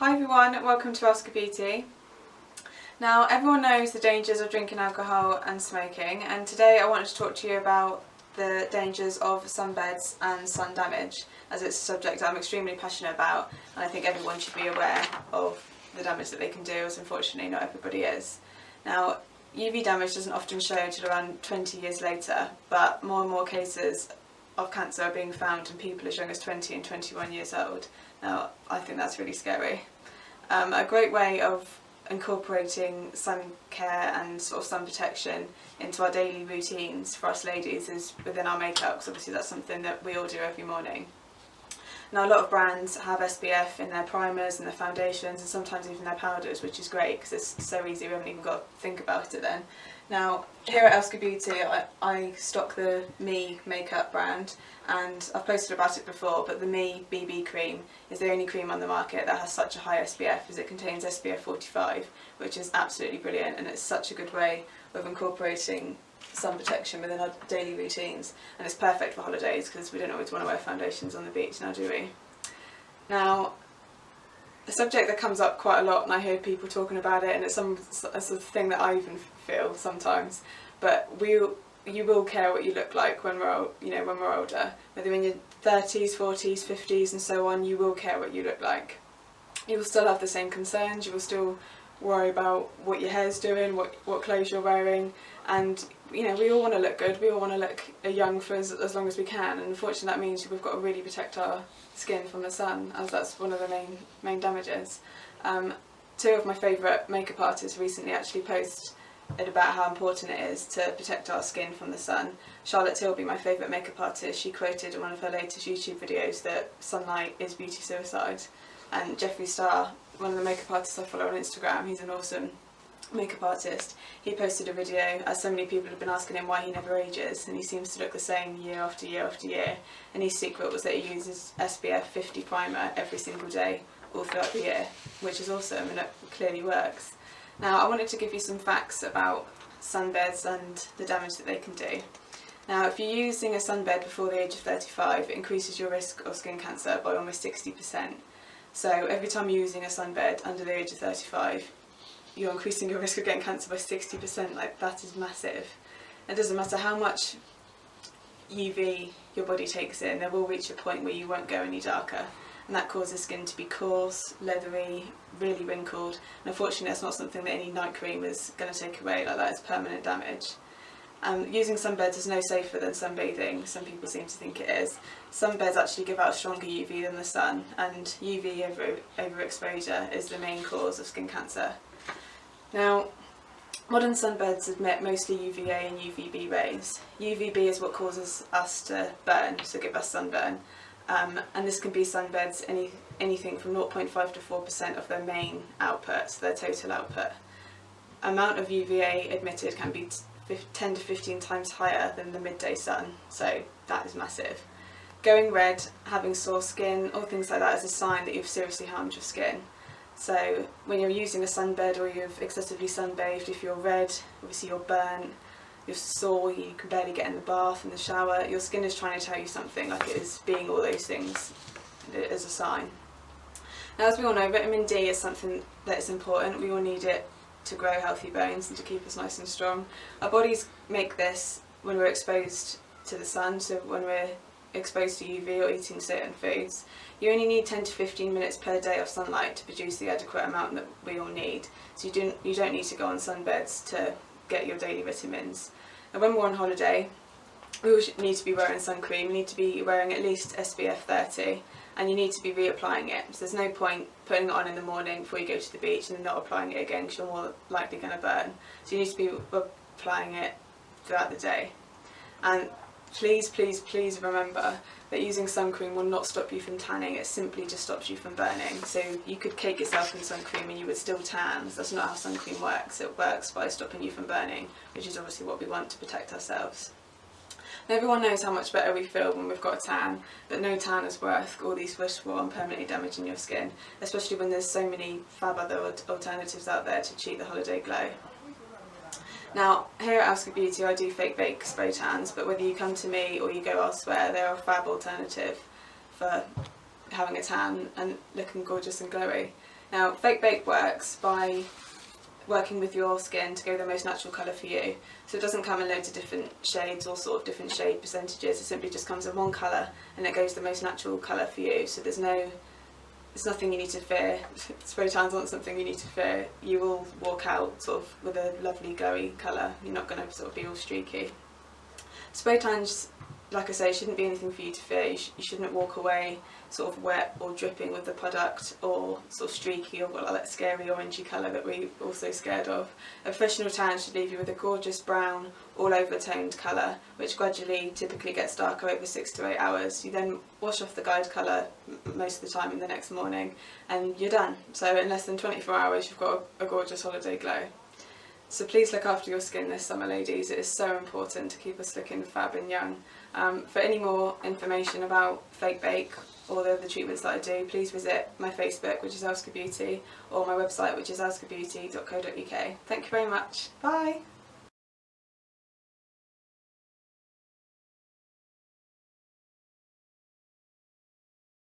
Hi everyone, welcome to Oscar Beauty. Now everyone knows the dangers of drinking alcohol and smoking, and today I wanted to talk to you about the dangers of sunbeds and sun damage, as it's a subject I'm extremely passionate about and I think everyone should be aware of the damage that they can do, as unfortunately not everybody is. Now UV damage doesn't often show until around 20 years later, but more and more cases of cancer are being found in people as young as 20 and 21 years old. Now I think that's really scary. A great way of incorporating sun care and sort of sun protection into our daily routines for us ladies is within our makeup, because obviously that's something that we all do every morning. Now a lot of brands have SPF in their primers and their foundations and sometimes even their powders, which is great because it's so easy, we haven't even got to think about it then. Now here at Oscar Beauty I stock the Me makeup brand, and I've posted about it before, but the Me BB cream is the only cream on the market that has such a high SPF, as it contains SPF 45, which is absolutely brilliant, and it's such a good way of incorporating sun protection within our daily routines, and it's perfect for holidays because we don't always want to wear foundations on the beach now, do we? Now a subject that comes up quite a lot, and I hear people talking about it, and it's a sort of thing that I even feel sometimes, but you will care what you look like when we're older, whether in your 30s, 40s, 50s and so on. You will care what you look like. You will still have the same concerns, you will still worry about what your hair's doing, what clothes you're wearing, and we all want to look good, we all want to look young for as long as we can, and unfortunately that means we've got to really protect our skin from the sun, as that's one of the main damages. Two of my favourite makeup artists recently actually posted about how important it is to protect our skin from the sun. Charlotte Tilby, my favourite makeup artist, she quoted in one of her latest YouTube videos that sunlight is beauty suicide. And Jeffree Star, one of the makeup artists I follow on Instagram, he's an awesome makeup artist, he posted a video, as so many people have been asking him why he never ages, and he seems to look the same year after year after year, and his secret was that he uses SPF 50 primer every single day all throughout the year, which is awesome and it clearly works. Now I wanted to give you some facts about sunbeds and the damage that they can do. Now if you're using a sunbed before the age of 35, it increases your risk of skin cancer by almost 60%. So every time you're using a sunbed under the age of 35, you're increasing your risk of getting cancer by 60%. Like, that is massive. It doesn't matter how much UV your body takes in, there will reach a point where you won't go any darker, and that causes skin to be coarse, leathery, really wrinkled, and unfortunately that's not something that any night cream is going to take away. Like, that is permanent damage. Using sunbeds is no safer than sunbathing. Some people seem to think it is. Sunbeds actually give out stronger UV than the sun, and UV overexposure is the main cause of skin cancer. Now, modern sunbeds emit mostly UVA and UVB rays. UVB is what causes us to burn, so give us sunburn, and this can be sunbeds anything from 0.5 to 4% of their main output, so their total output. Amount of UVA emitted can be 10 to 15 times higher than the midday sun, so that is massive. Going red, having sore skin, all things like that is a sign that you've seriously harmed your skin. So when you're using a sunbed or you've excessively sunbathed, if you're red, obviously you're burnt, you're sore, you can barely get in the bath, in the shower, your skin is trying to tell you something, like it is being all those things as a sign. Now, as we all know, vitamin D is something that is important. We all need it to grow healthy bones and to keep us nice and strong. Our bodies make this when we're exposed to the sun, so when we're exposed to UV or eating certain foods. You only need 10 to 15 minutes per day of sunlight to produce the adequate amount that we all need. So you don't need to go on sunbeds to get your daily vitamins. And when we're on holiday, we all need to be wearing sun cream. You need to be wearing at least SPF 30, and you need to be reapplying it. So there's no point putting it on in the morning before you go to the beach and then not applying it again, because you're more likely going to burn. So you need to be applying it throughout the day. And please, please, please remember that using sun cream will not stop you from tanning, it simply just stops you from burning. So you could cake yourself in sun cream and you would still tan. That's not how sun cream works. It works by stopping you from burning, which is obviously what we want to protect ourselves. Now, everyone knows how much better we feel when we've got a tan, but no tan is worth all these wishful and permanently damaging your skin, especially when there's so many fab other alternatives out there to cheat the holiday glow. Now, here at Oscar Beauty I do fake bake spray tans, but whether you come to me or you go elsewhere, they're a fab alternative for having a tan and looking gorgeous and glowy. Now, fake bake works by working with your skin to go the most natural colour for you. So it doesn't come in loads of different shades or sort of different shade percentages, it simply just comes in one colour and it goes the most natural colour for you. So there's nothing you need to fear. Spray tans aren't something you need to fear. You will walk out sort of with a lovely glowy colour, you're not going to sort of be all streaky. Spray tans, like I say, shouldn't be anything for you to fear. You shouldn't walk away sort of wet or dripping with the product, or sort of streaky, or got that scary orangey colour that we're also scared of. A professional tan should leave you with a gorgeous brown, all over toned colour, which gradually typically gets darker over 6 to 8 hours. You then wash off the guide colour most of the time in the next morning and you're done. So in less than 24 hours you've got a gorgeous holiday glow. So please look after your skin this summer, ladies. It is so important to keep us looking fab and young. For any more information about fake bake or the other treatments that I do, please visit my Facebook, which is Elska Beauty, or my website, which is elskabeauty.co.uk. Thank you very much. Bye!